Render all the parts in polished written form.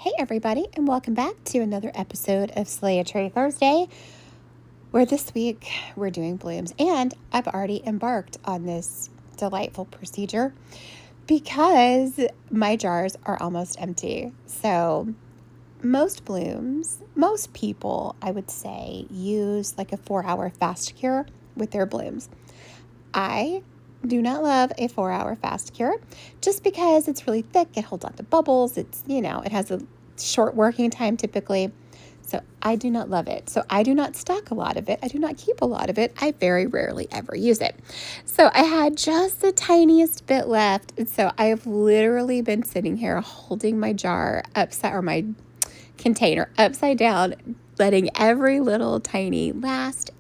Hey everybody, and welcome back to another episode of Slay a Tray Thursday, where this week we're doing blooms, and I've already embarked on this delightful procedure because my jars are almost empty. So most blooms, most people, I would say, use like a 4-hour fast cure with their blooms. I do not love a 4-hour fast cure just because it's really thick. It holds on to bubbles. It has a short working time typically. So I do not love it. So I do not stock a lot of it. I do not keep a lot of it. I very rarely ever use it. So I had just the tiniest bit left. And so I have literally been sitting here holding my jar upside, or my container upside down, letting every little tiny last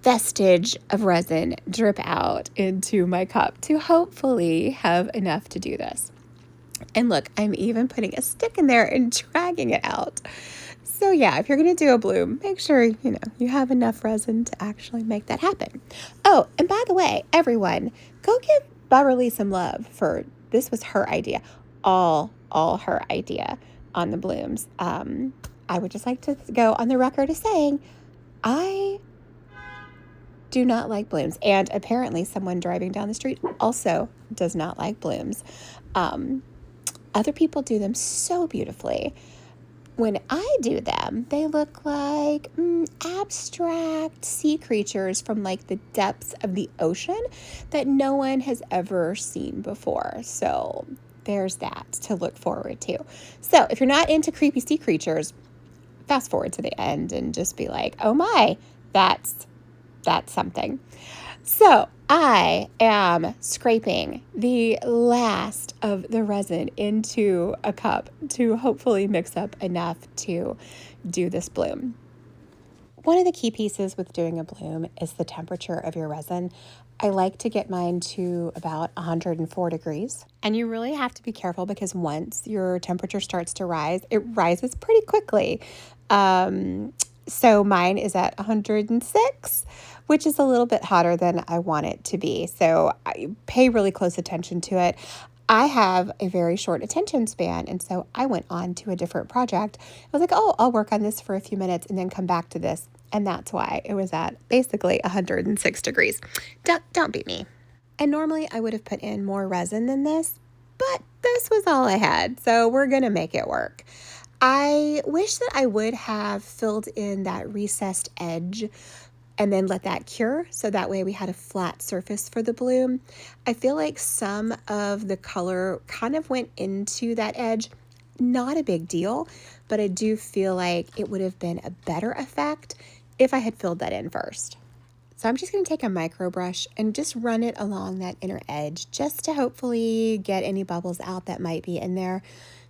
vestige of resin drip out into my cup to hopefully have enough to do this. And look, I'm even putting a stick in there and dragging it out. So yeah, if you're going to do a bloom, make sure, you have enough resin to actually make that happen. Oh, and by the way, everyone, go give Beverly some love for, this was her idea, all her idea on the blooms. I would just like to go on the record as saying, I do not like blooms. And apparently someone driving down the street also does not like blooms. Other people do them so beautifully. When I do them, they look like abstract sea creatures from like the depths of the ocean that no one has ever seen before. So there's that to look forward to. So if you're not into creepy sea creatures, fast forward to the end and just be like, oh my, that's something. So I am scraping the last of the resin into a cup to hopefully mix up enough to do this bloom. One of the key pieces with doing a bloom is the temperature of your resin. I like to get mine to about 104 degrees. And you really have to be careful because once your temperature starts to rise, it rises pretty quickly. So mine is at 106, which is a little bit hotter than I want it to be. So I pay really close attention to it. I have a very short attention span, and so I went on to a different project. I was like, oh, I'll work on this for a few minutes and then come back to this. And that's why it was at basically 106 degrees. Don't beat me. And normally I would have put in more resin than this, but this was all I had. So we're going to make it work. I wish that I would have filled in that recessed edge and then let that cure, so that way we had a flat surface for the bloom. I feel like some of the color kind of went into that edge. Not a big deal, but I do feel like it would have been a better effect if I had filled that in first. So I'm just going to take a micro brush and just run it along that inner edge just to hopefully get any bubbles out that might be in there,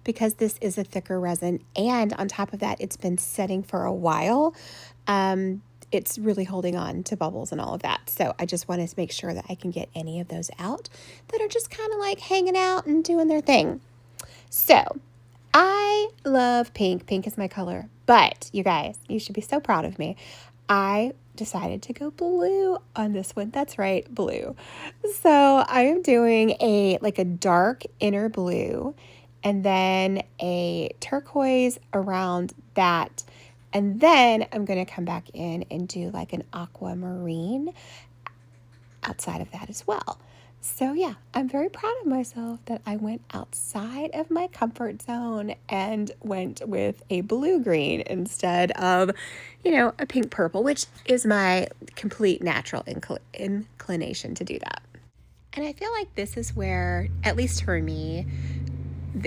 because this is a thicker resin, and on top of that, it's been setting for a while. It's really holding on to bubbles and all of that. So I just wanted to make sure that I can get any of those out that are just kind of like hanging out and doing their thing. So I love pink. Pink is my color. But you guys, you should be so proud of me. I decided to go blue on this one. That's right, blue. So I am doing a dark inner blue and then a turquoise around that. And then I'm going to come back in and do like an aquamarine outside of that as well. So yeah, I'm very proud of myself that I went outside of my comfort zone and went with a blue-green instead of, a pink purple, which is my complete natural inclination to do that. And I feel like this is where, at least for me,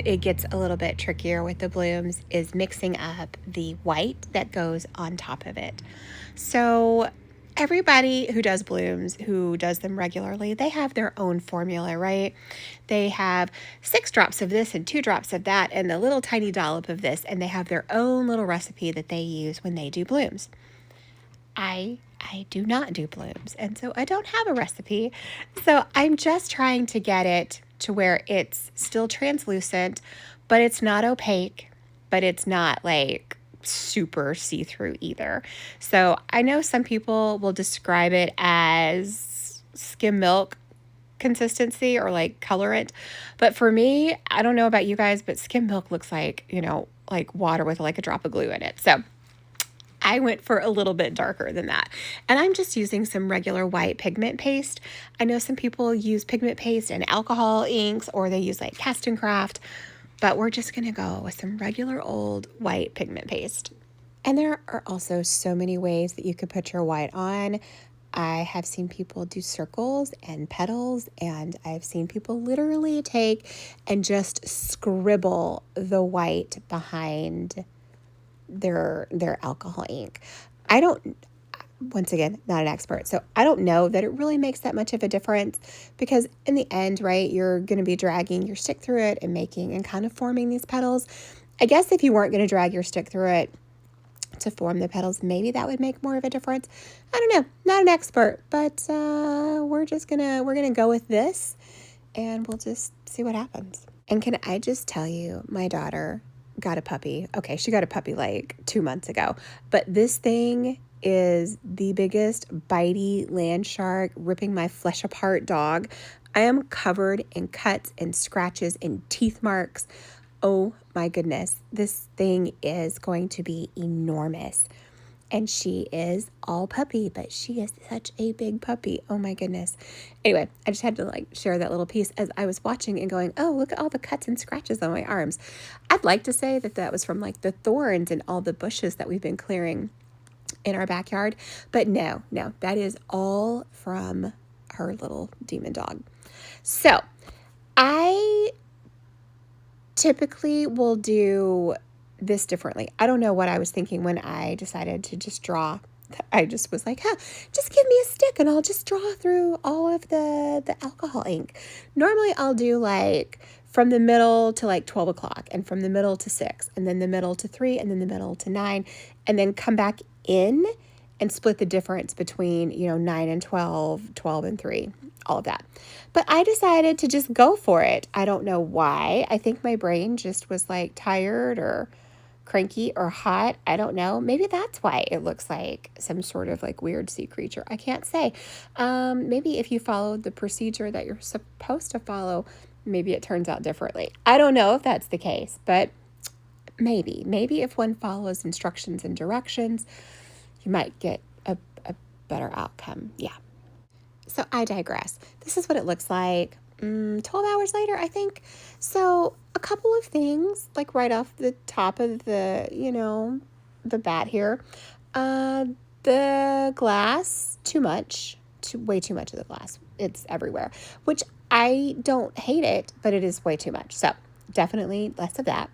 it gets a little bit trickier with the blooms, is mixing up the white that goes on top of it. So everybody who does blooms, who does them regularly, they have their own formula, right? They have 6 drops of this and 2 drops of that and a little tiny dollop of this, and they have their own little recipe that they use when they do blooms. I do not do blooms, and so I don't have a recipe. So I'm just trying to get it to where it's still translucent, but it's not opaque, but it's not like super see-through either. So I know some people will describe it as skim milk consistency or like colorant. But for me, I don't know about you guys, but skim milk looks like, like water with like a drop of glue in it. So I went for a little bit darker than that. And I'm just using some regular white pigment paste. I know some people use pigment paste and alcohol inks, or they use like Cast and Craft, but we're just going to go with some regular old white pigment paste. And there are also so many ways that you could put your white on. I have seen people do circles and petals, and I've seen people literally take and just scribble the white behind their alcohol ink. I don't, once again, not an expert, so I don't know that it really makes that much of a difference, because in the end, right, you're going to be dragging your stick through it and making and kind of forming these petals. I guess if you weren't going to drag your stick through it to form the petals, maybe that would make more of a difference. I don't know, not an expert, but we're gonna go with this, and we'll just see what happens. And can I just tell you, my daughter got a puppy. Okay, she got a puppy like 2 months ago, but this thing is the biggest bitey land shark, ripping my flesh apart dog. I am covered in cuts and scratches and teeth marks. Oh my goodness, this thing is going to be enormous. And she is all puppy, but she is such a big puppy. Oh my goodness. Anyway, I just had to like share that little piece as I was watching and going, oh, look at all the cuts and scratches on my arms. I'd like to say that was from like the thorns and all the bushes that we've been clearing in our backyard. But no, that is all from her little demon dog. So I typically will do this differently. I don't know what I was thinking when I decided to just draw. I just was like, just give me a stick and I'll just draw through all of the alcohol ink. Normally I'll do like from the middle to like 12 o'clock, and from the middle to 6, and then the middle to 3, and then the middle to 9, and then come back in and split the difference between, 9 and 12, 12 and 3, all of that. But I decided to just go for it. I don't know why. I think my brain just was like tired or cranky or hot. I don't know. Maybe that's why it looks like some sort of like weird sea creature. I can't say. Maybe if you follow the procedure that you're supposed to follow, maybe it turns out differently. I don't know if that's the case, but maybe if one follows instructions and directions, you might get a better outcome. Yeah. So I digress. This is what it looks like 12 hours later, I think. So a couple of things, like right off the top of the, the bat here. The glass, way too much of the glass. It's everywhere, which I don't hate it, but it is way too much. So definitely less of that.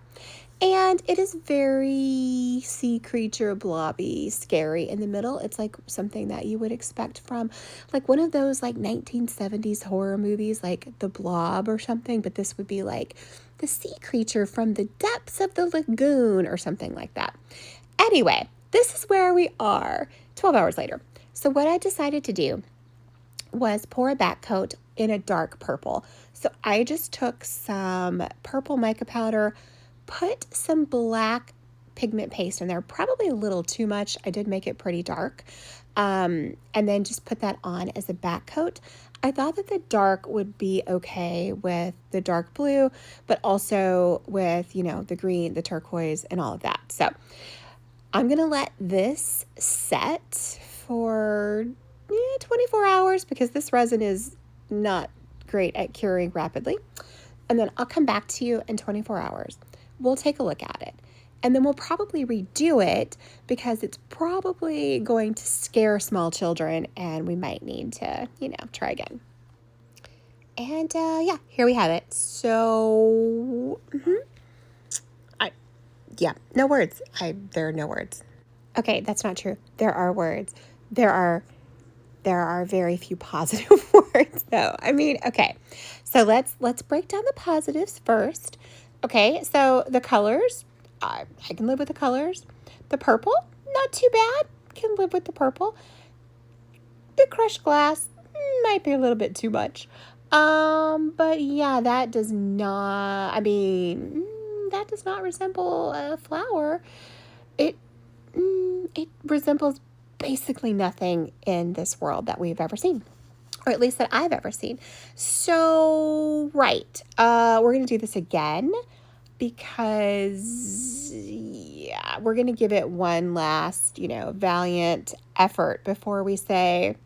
And it is very sea creature, blobby, scary in the middle. It's like something that you would expect from like one of those like 1970s horror movies, like The Blob or something. But this would be like the sea creature from the depths of the lagoon or something like that. Anyway, this is where we are 12 hours later. So what I decided to do was pour a back coat in a dark purple. So I just took some purple mica powder, put some black pigment paste in there, probably a little too much. I did make it pretty dark. And then just put that on as a back coat. I thought that the dark would be okay with the dark blue, but also with, the green, the turquoise, and all of that. So I'm going to let this set for 24 hours because this resin is not great at curing rapidly. And then I'll come back to you in 24 hours. We'll take a look at it. And then we'll probably redo it because it's probably going to scare small children and we might need to, try again. And here we have it. So, no words. There are no words. Okay, that's not true. There are words. There are very few positive words though. Okay. So let's break down the positives first. Okay, so the colors, I can live with the colors. The purple, not too bad. Can live with the purple. The crushed glass might be a little bit too much. But yeah, that does not resemble a flower. It resembles basically nothing in this world that we've ever seen or at least that I've ever seen. So, right, we're going to do this again because, yeah, we're going to give it one last, valiant effort before we say,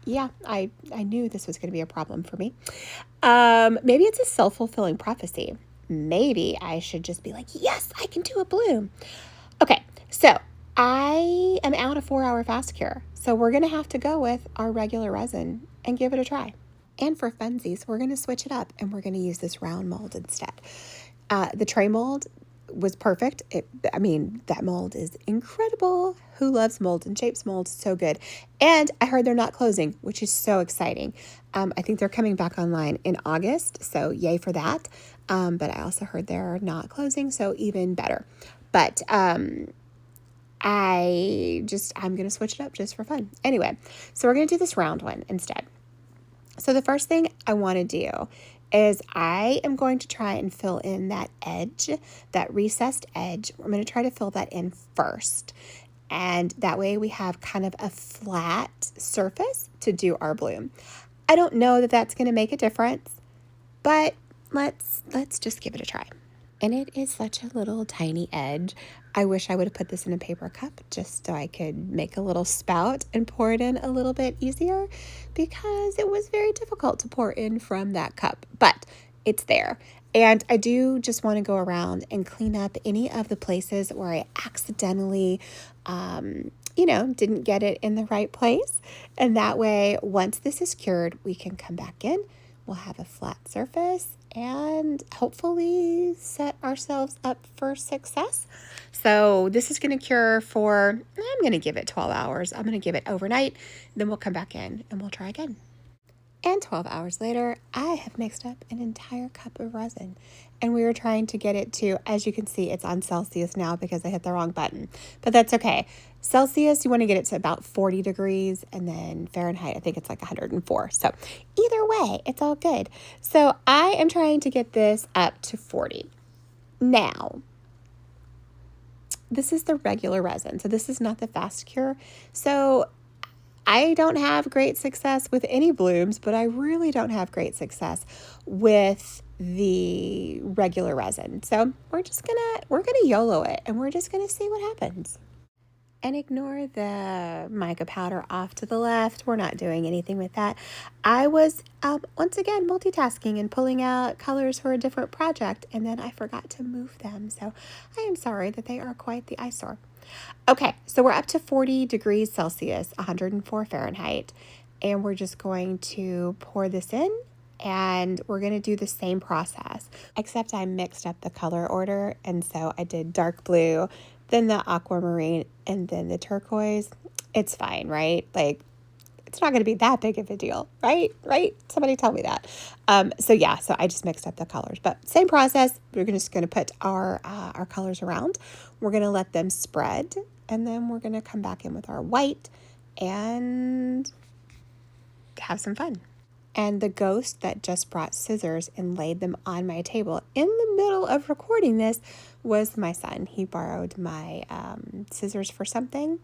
yeah, I knew this was going to be a problem for me. Maybe it's a self-fulfilling prophecy. Maybe I should just be like, yes, I can do a bloom. Okay, so I am out of 4-hour fast cure. So we're going to have to go with our regular resin and give it a try. And for funsies, we're going to switch it up and we're going to use this round mold instead. The tray mold was perfect. That mold is incredible. Who loves mold and shapes mold? So good. And I heard they're not closing, which is so exciting. I think they're coming back online in August, so yay for that. But I also heard they're not closing, so even better. But I'm going to switch it up just for fun. Anyway, so we're going to do this round one instead. So the first thing I want to do is I am going to try and fill in that edge, that recessed edge. I'm going to try to fill that in first. And that way we have kind of a flat surface to do our bloom. I don't know that that's going to make a difference, but let's just give it a try. And it is such a little tiny edge. I wish I would have put this in a paper cup just so I could make a little spout and pour it in a little bit easier, because it was very difficult to pour in from that cup, but it's there. And I do just want to go around and clean up any of the places where I accidentally, didn't get it in the right place. And that way, once this is cured, we can come back in. We'll have a flat surface and hopefully set ourselves up for success. So this is going to cure for, I'm going to give it 12 hours. I'm going to give it overnight. Then we'll come back in and we'll try again. And 12 hours later, I have mixed up an entire cup of resin. And we were trying to get it to, as you can see, it's on Celsius now because I hit the wrong button. But that's okay. Celsius, you want to get it to about 40 degrees. And then Fahrenheit, I think it's like 104. So either way, it's all good. So I am trying to get this up to 40. Now, this is the regular resin. So this is not the fast cure. So I don't have great success with any blooms, but I really don't have great success with the regular resin. So we're gonna YOLO it and we're just gonna see what happens. And ignore the mica powder off to the left. We're not doing anything with that. I was, once again, multitasking and pulling out colors for a different project, and then I forgot to move them. So I am sorry that they are quite the eyesore. Okay, so we're up to 40 degrees Celsius, 104 Fahrenheit, and we're just going to pour this in, and we're going to do the same process, except I mixed up the color order, and so I did dark blue, then the aquamarine, and then the turquoise. It's fine, right? Like, it's not going to be that big of a deal, right? Somebody tell me that. So I just mixed up the colors, but same process. We're just going to put our colors around. We're going to let them spread, and then we're going to come back in with our white and have some fun. And the ghost that just brought scissors and laid them on my table in the middle of recording this was my son. He borrowed my scissors for something,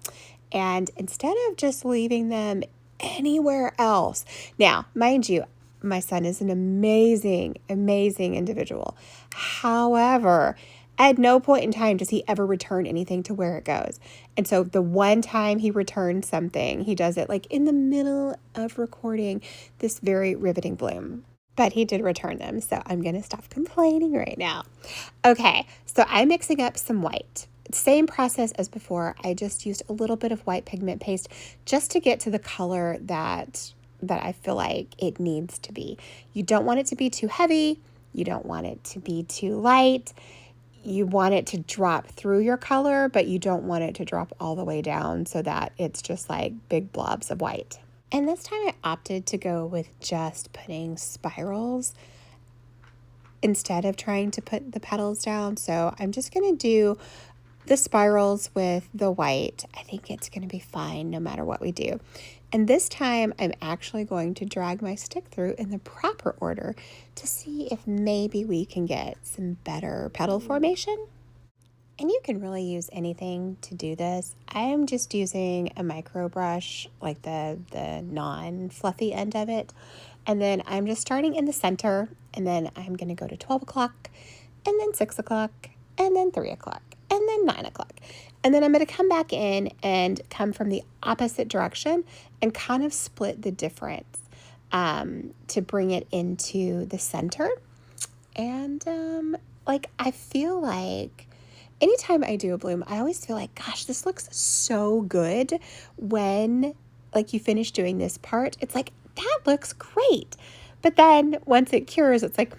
and instead of just leaving them anywhere else. Now, mind you, my son is an amazing individual. However, at no point in time does he ever return anything to where it goes. And so the one time he returns something, he does it like in the middle of recording this very riveting bloom. But he did return them, so I'm going to stop complaining right now. Okay, so I'm mixing up some white. Same process as before. I just used a little bit of white pigment paste just to get to the color that I feel like it needs to be. You don't want it to be too heavy. You don't want it to be too light. You want it to drop through your color, but you don't want it to drop all the way down so that it's just like big blobs of white. And this time I opted to go with just putting spirals instead of trying to put the petals down. So I'm just going to do the spirals with the white. I think it's going to be fine no matter what we do. And this time I'm actually going to drag my stick through in the proper order to see if maybe we can get some better petal formation. And you can really use anything to do this. I am just using a micro brush, like the non-fluffy end of it. And then I'm just starting in the center, and then I'm going to go to 12 o'clock, and then 6 o'clock, and then 3 o'clock, and then 9 o'clock. And then I'm going to come back in and come from the opposite direction and kind of split the difference to bring it into the center. And I feel like anytime I do a bloom, I always feel like, gosh, this looks so good when like you finish doing this part. It's like, that looks great. But then once it cures, it's like,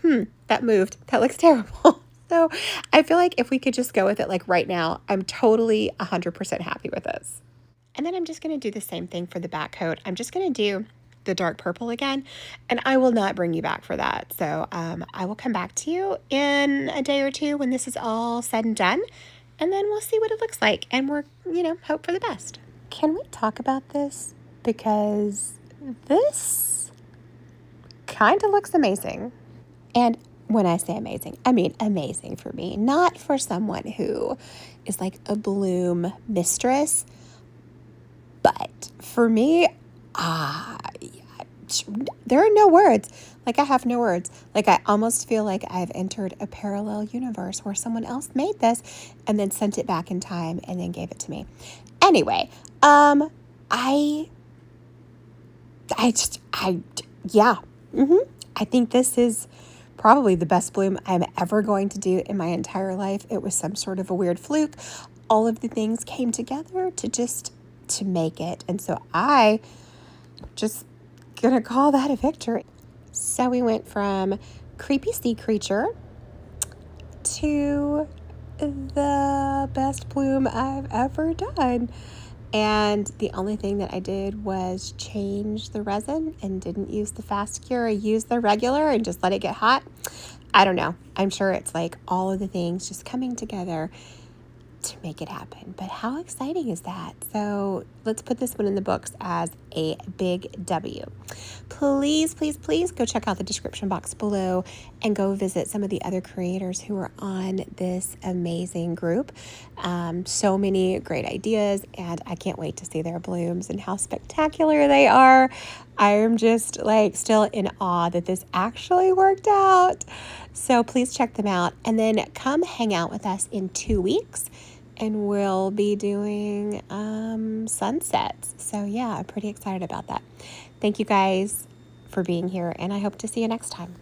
that moved. That looks terrible. So I feel like if we could just go with it like right now, I'm totally 100% happy with this. And then I'm just going to do the same thing for the back coat. I'm just going to do the dark purple again, and I will not bring you back for that. So I will come back to you in a day or two when this is all said and done, and then we'll see what it looks like, and we're, hope for the best. Can we talk about this? Because this kind of looks amazing. And when I say amazing, I mean amazing for me, not for someone who is like a bloom mistress. But for me, there are no words. Like, I have no words. Like, I almost feel like I've entered a parallel universe where someone else made this and then sent it back in time and then gave it to me. Anyway, I think this is probably the best bloom I'm ever going to do in my entire life. It was some sort of a weird fluke. All of the things came together to make it. And so I just gonna call that a victory. So we went from creepy sea creature to the best bloom I've ever done. And the only thing that I did was change the resin and didn't use the fast cure. I used the regular and just let it get hot. I don't know. I'm sure it's like all of the things just coming together to make it happen. But how exciting is that? So let's put this one in the books as a big W. Please, please, please go check out the description box below and go visit some of the other creators who are on this amazing group. So many great ideas, and I can't wait to see their blooms and how spectacular they are. I am just like still in awe that this actually worked out. So please check them out, and then come hang out with us in 2 weeks. And we'll be doing sunsets. So yeah, I'm pretty excited about that. Thank you guys for being here, and I hope to see you next time.